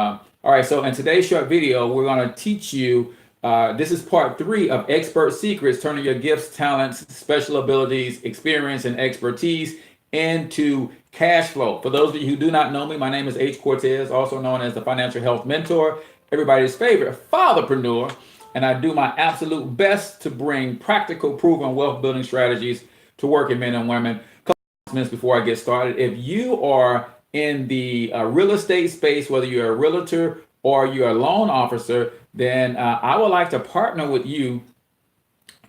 All right, so in today's short video, we're going to teach you, this is part 3 of Expert Secrets, turning your gifts, talents, special abilities, experience, and expertise into cash flow. For those of you who do not know me, my name is H Cortez, also known as the Financial Health Mentor, everybody's favorite fatherpreneur, and I do my absolute best to bring practical, proven wealth building strategies to working men and women. A couple of minutes before I get started, if you are in the real estate space, whether you're a realtor or you're a loan officer, then I would like to partner with you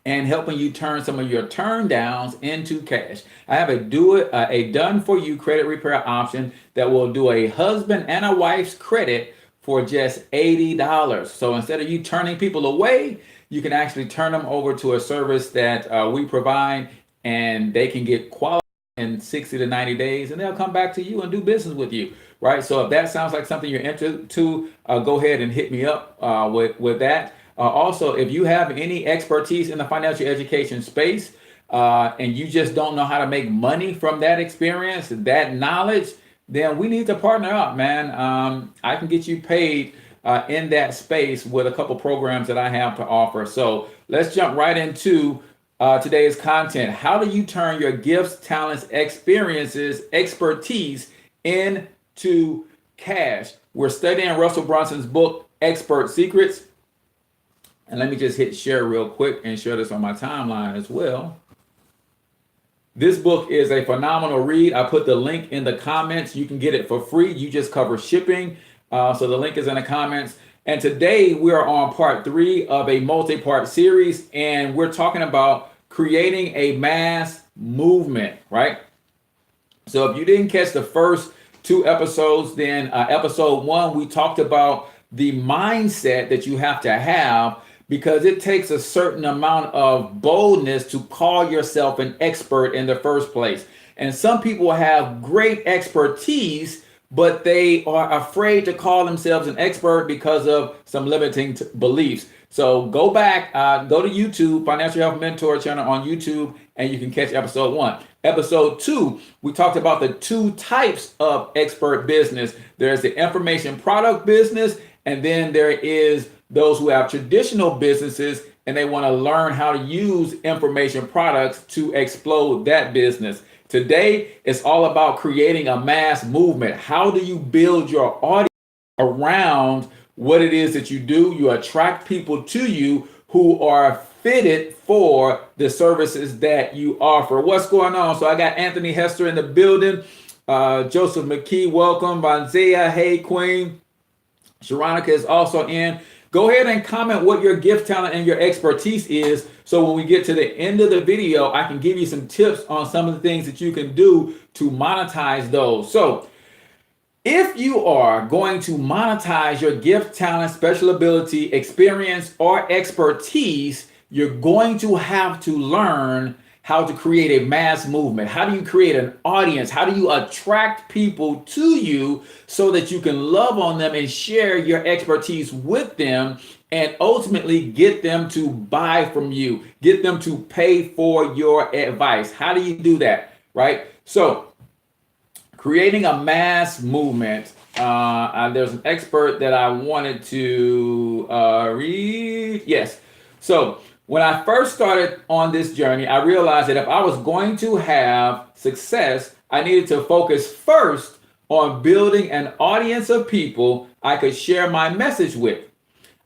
and helping you turn some of your turn downs into cash. I have a done for you credit repair option that will do a husband and a wife's credit for just $80. So instead of you turning people away, you can actually turn them over to a service that we provide, and they can get quality in 60 to 90 days, and they'll come back to you and do business with you, right? So if that sounds like something you're into, go ahead and hit me up with that. Also, if you have any expertise in the financial education space and you just don't know how to make money from that experience, that knowledge, then we need to partner up, man. I can get you paid in that space with a couple programs that I have to offer. So let's jump right into today's content. How do you turn your gifts, talents, experiences, expertise into cash? We're studying Russell Brunson's book, Expert Secrets. And let me just hit share real quick and share this on my timeline as well. This book is a phenomenal read. I put the link in the comments. You can get it for free. You just cover shipping. So the link is in the comments. And today we are on part 3 of a multi-part series, and we're talking about creating a mass movement, right? So if you didn't catch the first 2 episodes, then episode 1, we talked about the mindset that you have to have, because it takes a certain amount of boldness to call yourself an expert in the first place. And some people have great expertise, but they are afraid to call themselves an expert because of some limiting beliefs. So go back, go to YouTube, Financial Health Mentor channel on YouTube, and you can catch episode 1. Episode 2, we talked about the 2 types of expert business. There's the information product business, and then there is those who have traditional businesses and they want to learn how to use information products to explode that business. Today, it's all about creating a mass movement. How do you build your audience around what it is that you do? You attract people to you who are fitted for the services that you offer. What's going on? So I got Anthony Hester in the building. Joseph McKee, welcome. Vanzia, hey queen. Sharonica is also in. Go ahead and comment what your gift, talent, and your expertise is, so when we get to the end of the video, I can give you some tips on some of the things that you can do to monetize those. So if you are going to monetize your gift, talent, special ability, experience, or expertise, you're going to have to learn how to create a mass movement. How do you create an audience? How do you attract people to you so that you can love on them and share your expertise with them, and ultimately get them to buy from you, get them to pay for your advice? How do you do that, right? So creating a mass movement. There's an expert that I wanted to read. Yes. So when I first started on this journey, I realized that if I was going to have success, I needed to focus first on building an audience of people I could share my message with.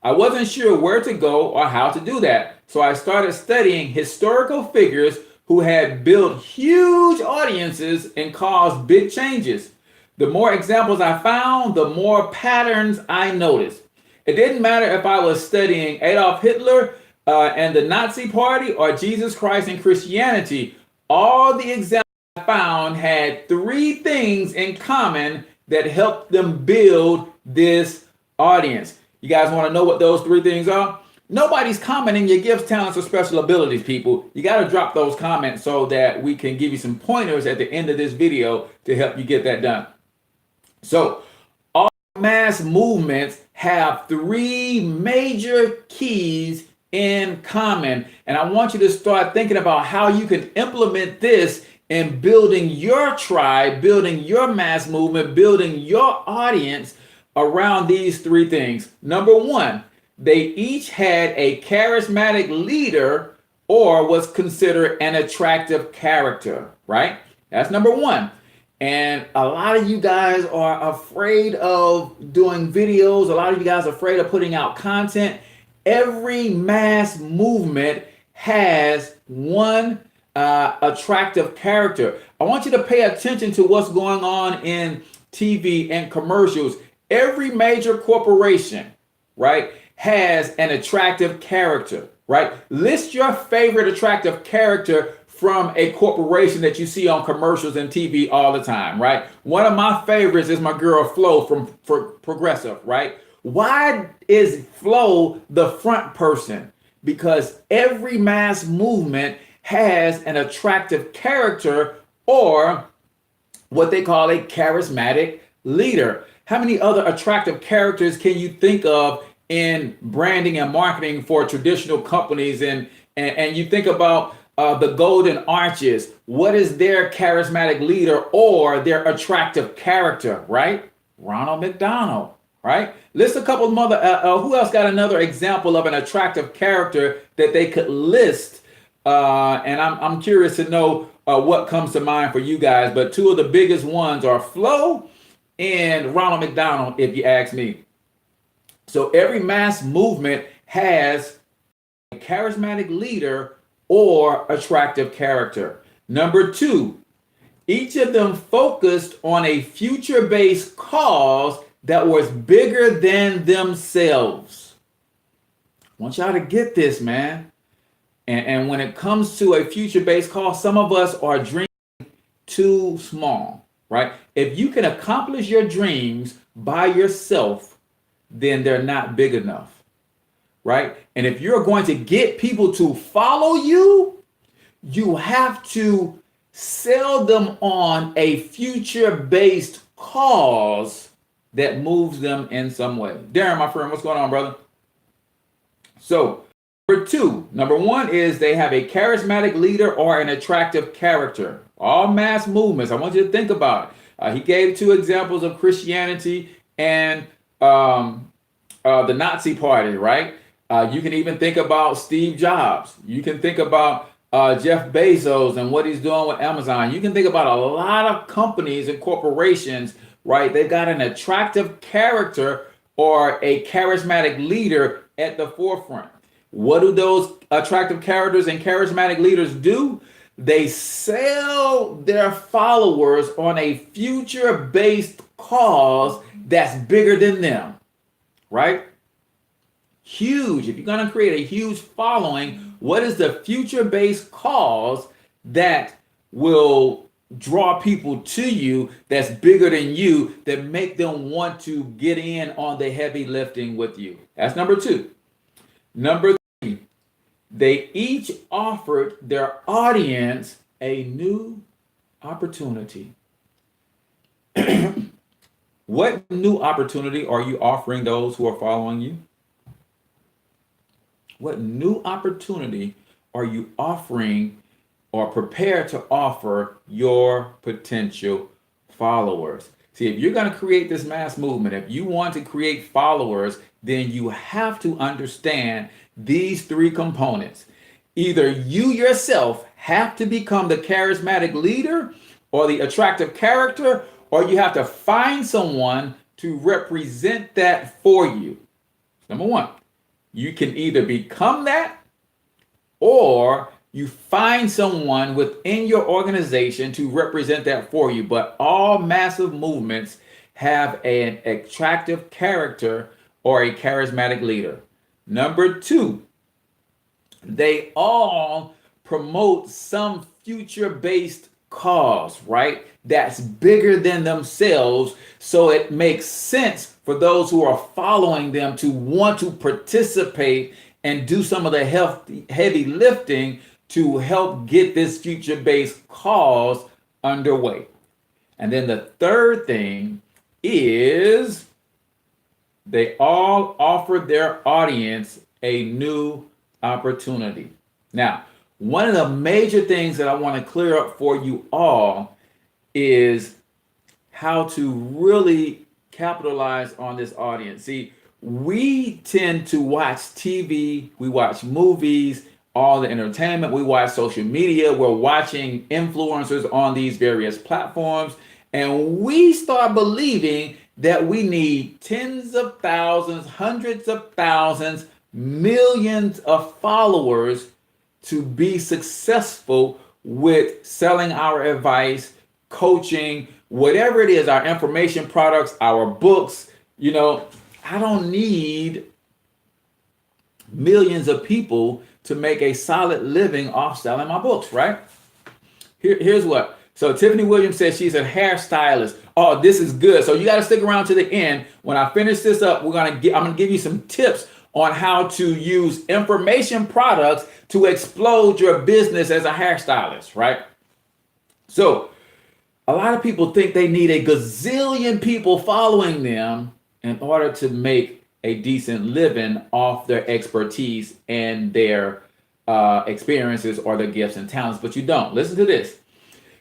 I wasn't sure where to go or how to do that, so I started studying historical figures who had built huge audiences and caused big changes. The more examples I found, the more patterns I noticed. It didn't matter if I was studying Adolf Hitler and the Nazi Party or Jesus Christ and Christianity. All the examples I found had 3 things in common that helped them build this audience. You guys want to know what those 3 things are? Nobody's commenting your gifts, talents, or special abilities, people. You got to drop those comments so that we can give you some pointers at the end of this video to help you get that done. So all mass movements have 3 major keys in common. And I want you to start thinking about how you can implement this in building your tribe, building your mass movement, building your audience around these three things. Number one, they each had a charismatic leader or was considered an attractive character, right? That's number one. And a lot of you guys are afraid of doing videos. A lot of you guys are afraid of putting out content. Every mass movement has one attractive character. I want you to pay attention to what's going on in TV and commercials. Every major corporation, right, has an attractive character, right? List your favorite attractive character from a corporation that you see on commercials and TV all the time, right? One of my favorites is my girl Flo from Progressive, right? Why is Flo the front person? Because every mass movement has an attractive character or what they call a charismatic leader. How many other attractive characters can you think of in branding and marketing for traditional companies? And you think about the Golden Arches. What is their charismatic leader or their attractive character, right? Ronald McDonald, right? List a couple of other, who else got another example of an attractive character that they could list? And I'm curious to know what comes to mind for you guys, but two of the biggest ones are Flo and Ronald McDonald, if you ask me. So every mass movement has a charismatic leader or attractive character. Number two, each of them focused on a future-based cause that was bigger than themselves. I want y'all to get this, man. And when it comes to a future-based cause, some of us are dreaming too small, right? If you can accomplish your dreams by yourself, then they're not big enough, right? And if you're going to get people to follow you, you have to sell them on a future-based cause that moves them in some way. Darren, my friend, what's going on, brother? So, number one is they have a charismatic leader or an attractive character. All mass movements, I want you to think about it. He gave two examples of Christianity and the Nazi Party, right? You can even think about Steve Jobs. You can think about Jeff Bezos and what he's doing with Amazon. You can think about a lot of companies and corporations, right? They've got an attractive character or a charismatic leader at the forefront. What do those attractive characters and charismatic leaders do? They sell their followers on a future-based cause that's bigger than them, right? Huge. If you're going to create a huge following, what is the future-based cause that will draw people to you that's bigger than you, that make them want to get in on the heavy lifting with you? That's number two. Number three, they each offered their audience a new opportunity. What new opportunity are you offering those who are following you? What new opportunity are you offering or prepared to offer your potential followers? See, if you're going to create this mass movement, if you want to create followers, then you have to understand these three components. Either you yourself have to become the charismatic leader or the attractive character, or you have to find someone to represent that for you. Number one, you can either become that or you find someone within your organization to represent that for you. But all massive movements have an attractive character or a charismatic leader. Number two, they all promote some future-based cause, right? That's bigger than themselves. So it makes sense for those who are following them to want to participate and do some of the heavy lifting to help get this future-based cause underway. And then the third thing is they all offer their audience a new opportunity. Now, one of the major things that I want to clear up for you all is how to really capitalize on this audience. See, we tend to watch TV, we watch movies, all the entertainment, we watch social media, we're watching influencers on these various platforms, and we start believing that we need tens of thousands, hundreds of thousands, millions of followers to be successful with selling our advice, coaching, whatever it is, our information products, our books. I don't need millions of people to make a solid living off selling my books, right? Here's what. So Tiffany Williams says she's a hairstylist. Oh, this is good. So you got to stick around to the end. When I finish this up, I'm going to give you some tips on how to use information products to explode your business as a hairstylist, right? So a lot of people think they need a gazillion people following them in order to make a decent living off their expertise and their experiences or their gifts and talents, but you don't. Listen to this.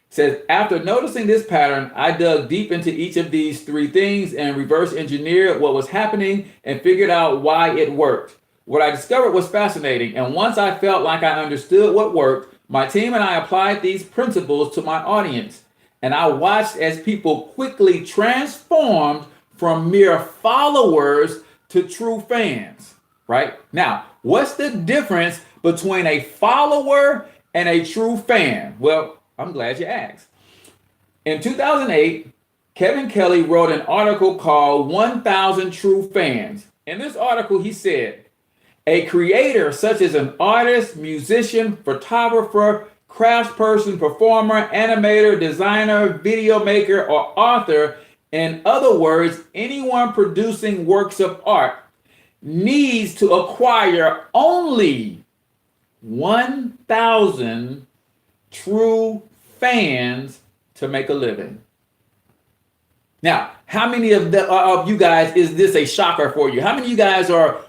It says, after noticing this pattern, I dug deep into each of these three things and reverse engineered what was happening and figured out why it worked. What I discovered was fascinating, and once I felt like I understood what worked, my team and I applied these principles to my audience, and I watched as people quickly transformed from mere followers to true fans, right? Now, what's the difference between a follower and a true fan? Well, I'm glad you asked. In 2008, Kevin Kelly wrote an article called 1,000 True Fans. In this article, he said, a creator such as an artist, musician, photographer, craftsperson, performer, animator, designer, video maker, or author, in other words, anyone producing works of art, needs to acquire only 1,000 true fans to make a living. Now, how many of you guys is this a shocker for you? How many of you guys are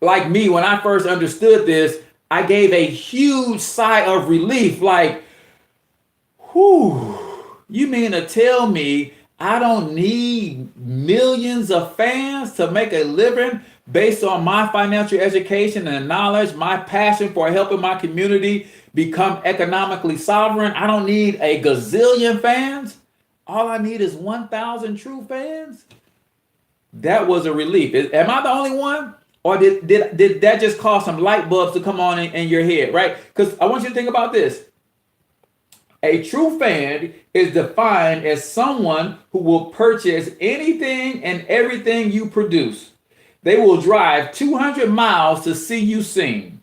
like me? When I first understood this, I gave a huge sigh of relief, like, whew, you mean to tell me I don't need millions of fans to make a living based on my financial education and knowledge, my passion for helping my community become economically sovereign? I don't need a gazillion fans. All I need is 1,000 true fans. That was a relief. Am I the only one? Or did that just cause some light bulbs to come on in your head, right? Because I want you to think about this. A true fan is defined as someone who will purchase anything and everything you produce. They will drive 200 miles to see you sing.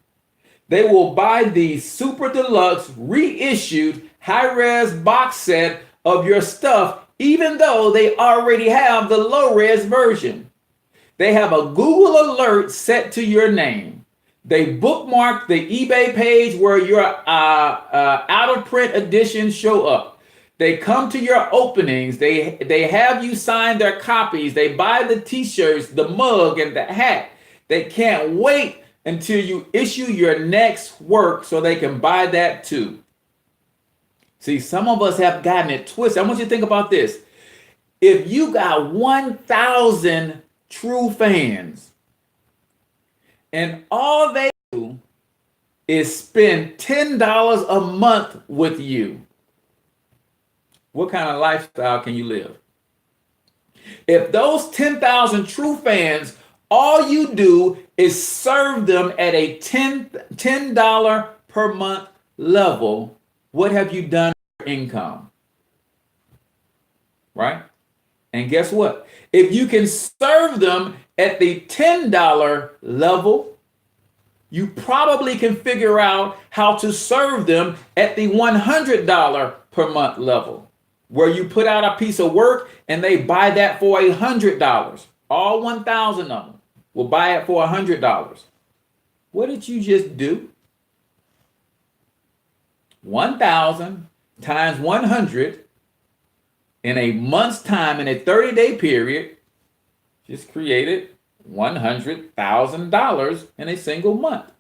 They will buy the super deluxe reissued high-res box set of your stuff, even though they already have the low-res version. They have a Google alert set to your name. They bookmark the eBay page where your out-of-print editions show up. They come to your openings. They have you sign their copies. They buy the t-shirts, the mug, and the hat. They can't wait until you issue your next work so they can buy that too. See, some of us have gotten it twisted. I want you to think about this. If you got 1,000 true fans and all they do is spend $10 a month with you, what kind of lifestyle can you live? If those 10,000 true fans, all you do is serve them at a $10 per month level, what have you done for income? Right? And guess what? If you can serve them at the $10 level, you probably can figure out how to serve them at the $100 per month level, where you put out a piece of work and they buy that for $100. All 1,000 of them will buy it for $100. What did you just do? 1,000 times 100 in a month's time, in a 30-day period, just created $100,000 in a single month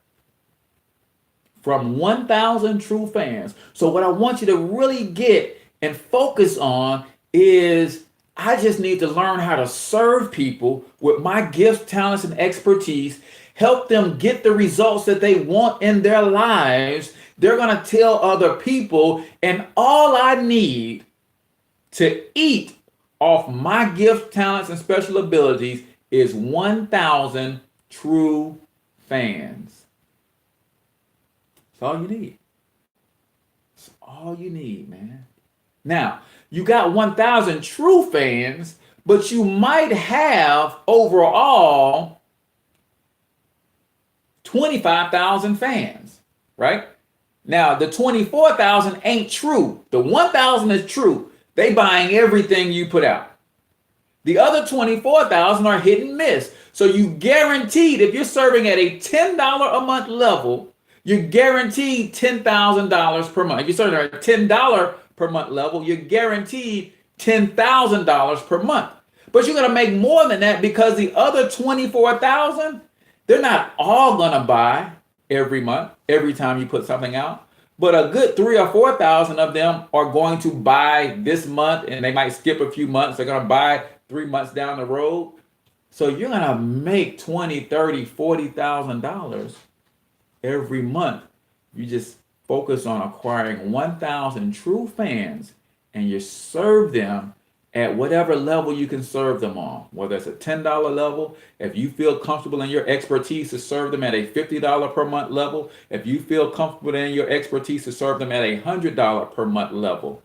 from 1,000 true fans. So what I want you to really get and focus on is I just need to learn how to serve people with my gifts, talents, and expertise, help them get the results that they want in their lives. They're going to tell other people, and all I need to eat off my gifts, talents, and special abilities is 1,000 true fans. That's all you need. That's all you need, man. Now, you got 1,000 true fans, but you might have overall 25,000 fans, right? Now, the 24,000 ain't true. The 1,000 is true. They buying everything you put out. The other 24,000 are hit and miss. So you guaranteed, if you're serving at a $10 a month level, you're guaranteed $10,000 per month. If you're serving at a $10 per month level, you're guaranteed $10,000 per month. But you're going to make more than that because the other 24,000, they're not all going to buy every month, every time you put something out. But a good 3,000 or 4,000 of them are going to buy this month, and they might skip a few months. They're going to buy 3 months down the road. So you're going to make $20,000, $30,000, $40,000 every month. You just focus on acquiring 1,000 true fans, and you serve them at whatever level you can serve them on, whether it's a $10 level. If you feel comfortable in your expertise to serve them at a $50 per month level, if you feel comfortable in your expertise to serve them at a $100 per month level,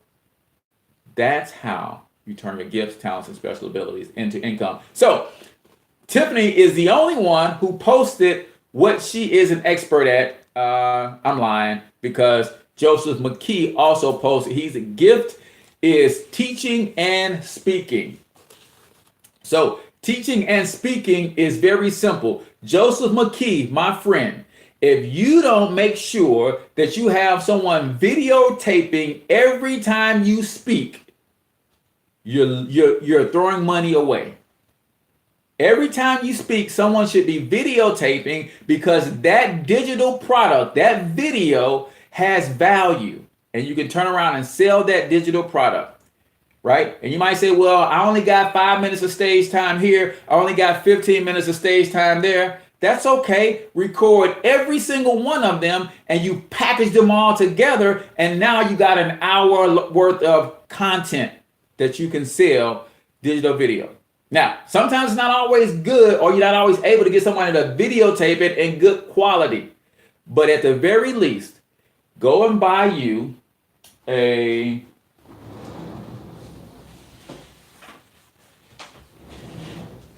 that's how you turn your gifts, talents, and special abilities into income. So Tiffany is the only one who posted what she is an expert at. I'm lying, because Joseph McKee also posted he's a gift is teaching and speaking. So teaching and speaking is very simple. Joseph McKee, my friend, if you don't make sure that you have someone videotaping every time you speak, you're throwing money away. Every time you speak, someone should be videotaping, because that digital product, that video, has value. And you can turn around and sell that digital product, right? And you might say, well, I only got 5 minutes of stage time here. I only got 15 minutes of stage time there. That's okay. Record every single one of them, and you package them all together. And now you got an hour worth of content that you can sell digital video. Now, sometimes it's not always good, or you're not always able to get someone to videotape it in good quality. But at the very least, go and buy you at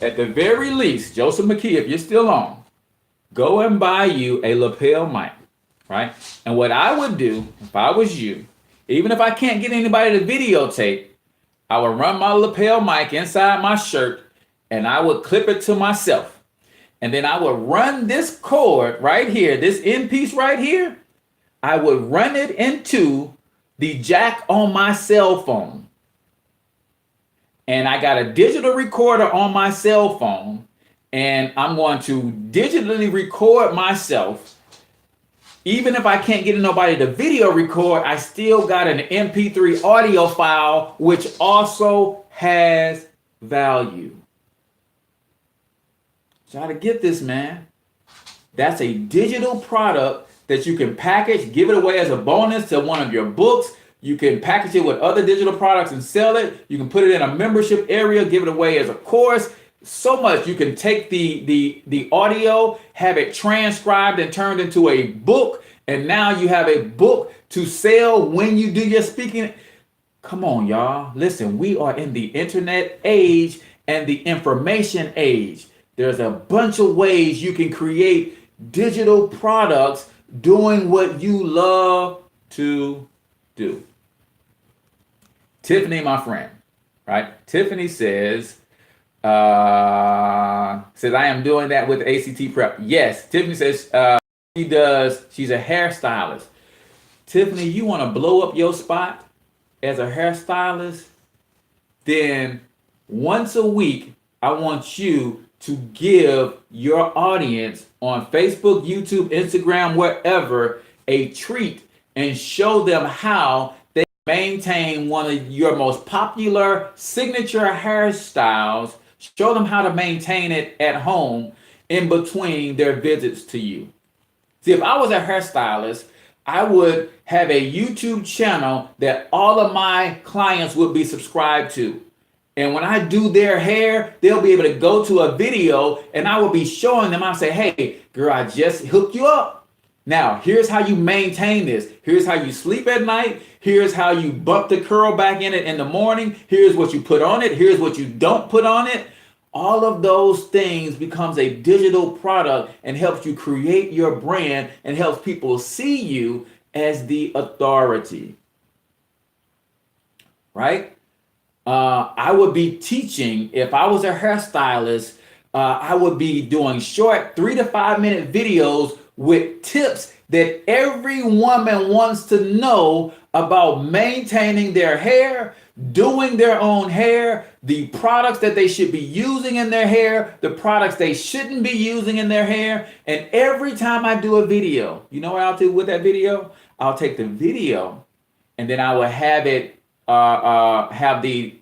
the very least, Joseph McKee, if you're still on, go and buy you a lapel mic, right? And what I would do if I was you, even if I can't get anybody to videotape, I would run my lapel mic inside my shirt, and I would clip it to myself. And then I would run this cord right here, this end piece right here, I would run it into the jack on my cell phone. And I got a digital recorder on my cell phone, and I'm going to digitally record myself. Even if I can't get nobody to video record, I still got an MP3 audio file, which also has value. Try to get this, man. That's a digital product that you can package, give it away as a bonus to one of your books. You can package it with other digital products and sell it. You can put it in a membership area, give it away as a course. So much. You can take the audio, have it transcribed and turned into a book, and now you have a book to sell when you do your speaking. Come on, y'all. Listen, we are in the internet age and the information age. There's a bunch of ways you can create digital products doing what you love to do. Tiffany, my friend, right? Tiffany says, I am doing that with ACT prep. Yes, Tiffany says she's a hairstylist. Tiffany, you want to blow up your spot as a hairstylist? Then once a week, I want you to give your audience on Facebook, YouTube, Instagram, wherever, a treat and show them how they maintain one of your most popular signature hairstyles, show them how to maintain it at home in between their visits to you. See, if I was a hairstylist, I would have a YouTube channel that all of my clients would be subscribed to. And when I do their hair, they'll be able to go to a video and I will be showing them. I'll say, hey, girl, I just hooked you up. Now, here's how you maintain this. Here's how you sleep at night. Here's how you bump the curl back in it in the morning. Here's what you put on it. Here's what you don't put on it. All of those things becomes a digital product and helps you create your brand and helps people see you as the authority. Right? I would be teaching, if I was a hairstylist, I would be doing short 3 to 5 minute videos with tips that every woman wants to know about maintaining their hair, doing their own hair, the products that they should be using in their hair, the products they shouldn't be using in their hair. And every time I do a video, you know what I'll do with that video? I'll take the video and then I will have it have the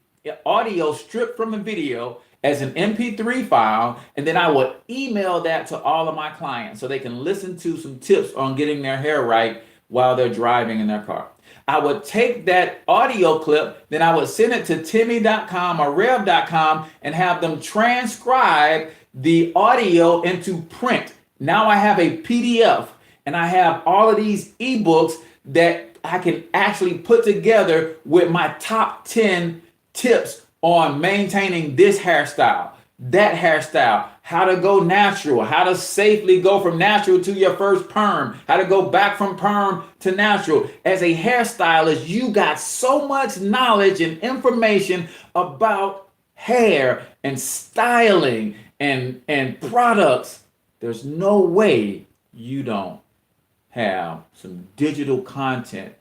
audio stripped from the video as an MP3 file, and then I would email that to all of my clients so they can listen to some tips on getting their hair right while they're driving in their car. I would take that audio clip, then I would send it to Timmy.com or Rev.com and have them transcribe the audio into print. Now I have a PDF and I have all of these ebooks that I can actually put together with my top 10 tips on maintaining this hairstyle, that hairstyle, how to go natural, how to safely go from natural to your first perm, how to go back from perm to natural. As a hairstylist, you got so much knowledge and information about hair and styling and products. There's no way you don't have some digital content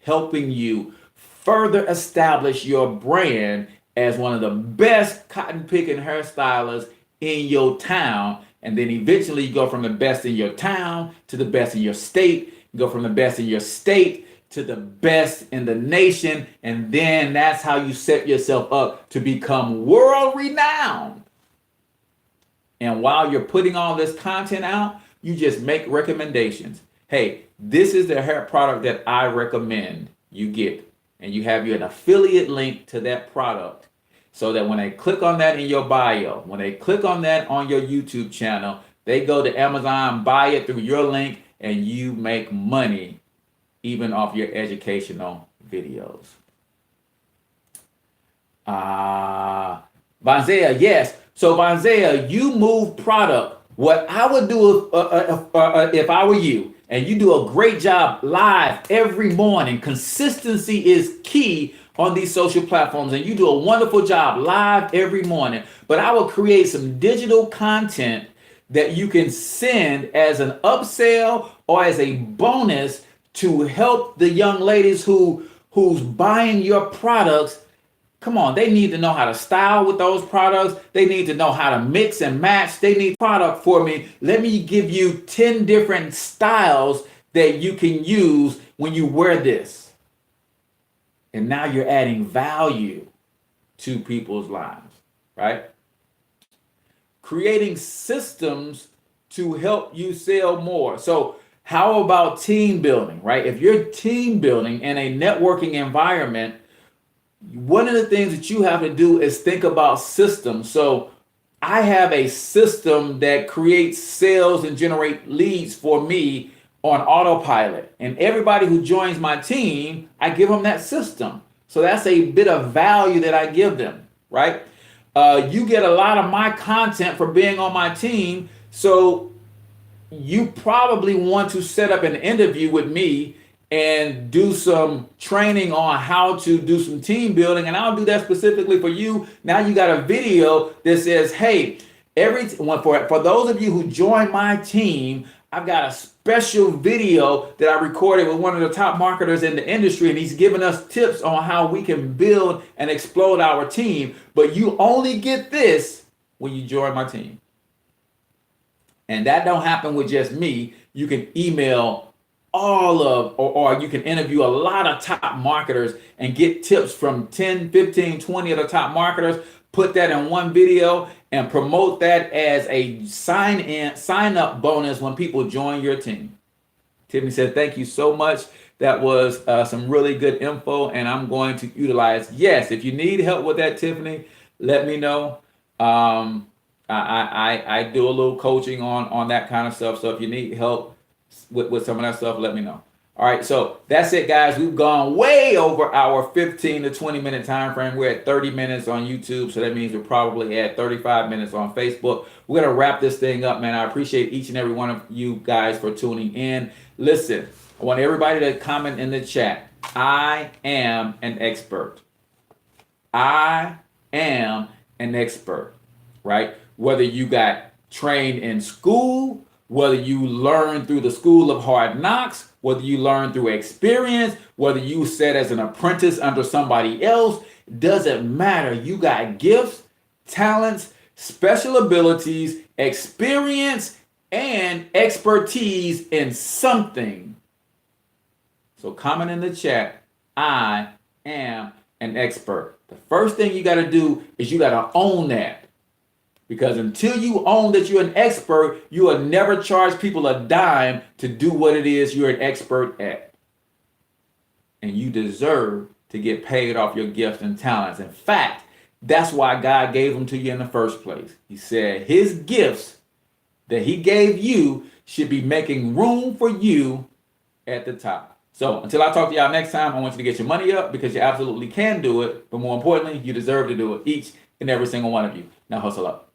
helping you further establish your brand as one of the best cotton picking hairstylists in your town. And then eventually you go from the best in your town to the best in your state, you go from the best in your state to the best in the nation. And then that's how you set yourself up to become world renowned. And while you're putting all this content out, you just make recommendations. Hey, this is the hair product that I recommend you get. And you have an affiliate link to that product so that when they click on that in your bio, when they click on that on your YouTube channel, they go to Amazon, buy it through your link, and you make money even off your educational videos. Vanzea, yes. So Vanzea, you move product. What I would do if I were you, and you do a great job live every morning. Consistency is key on these social platforms, and you do a wonderful job live every morning. But I will create some digital content that you can send as an upsell or as a bonus to help the young ladies who's buying your products. Come on, they need to know how to style with those products. They need to know how to mix and match. They need product for me. Let me give you 10 different styles that you can use when you wear this. And now you're adding value to people's lives, right? Creating systems to help you sell more. So how about team building, right? If you're team building in a networking environment, one of the things that you have to do is think about systems. So I have a system that creates sales and generate leads for me on autopilot. And everybody who joins my team, I give them that system. So that's a bit of value that I give them, right? You get a lot of my content for being on my team. So you probably want to set up an interview with me and do some training on how to do some team building. And I'll do that specifically for you. Now you got a video that says, hey, for those of you who join my team, I've got a special video that I recorded with one of the top marketers in the industry, and he's giving us tips on how we can build and explode our team. But you only get this when you join my team. And that don't happen with just me. You can email or you can interview a lot of top marketers and get tips from 10, 15, 20 of the top marketers, put that in one video and promote that as a sign up bonus when people join your team. Tiffany said, thank you so much. That was some really good info, and I'm going to utilize. Yes, if you need help with that, Tiffany, let me know. I do a little coaching on that kind of stuff. So if you need help with some of that stuff, let me know. All right, so that's it, guys. We've gone way over our 15 to 20 minute time frame. We're at 30 minutes on YouTube, so that means we're probably at 35 minutes on Facebook. We're gonna wrap this thing up, man. I appreciate each and every one of you guys for tuning in. Listen, I want everybody to comment in the chat. I am an expert. I am an expert, right? Whether you got trained in school, whether you learned through the school of hard knocks, whether you learned through experience, whether you sat as an apprentice under somebody else, doesn't matter. You got gifts, talents, special abilities, experience, and expertise in something. So comment in the chat, I am an expert. The first thing you got to do is you got to own that. Because until you own that you're an expert, you will never charge people a dime to do what it is you're an expert at. And you deserve to get paid off your gifts and talents. In fact, that's why God gave them to you in the first place. He said his gifts that he gave you should be making room for you at the top. So until I talk to y'all next time, I want you to get your money up because you absolutely can do it. But more importantly, you deserve to do it, each and every single one of you. Now hustle up.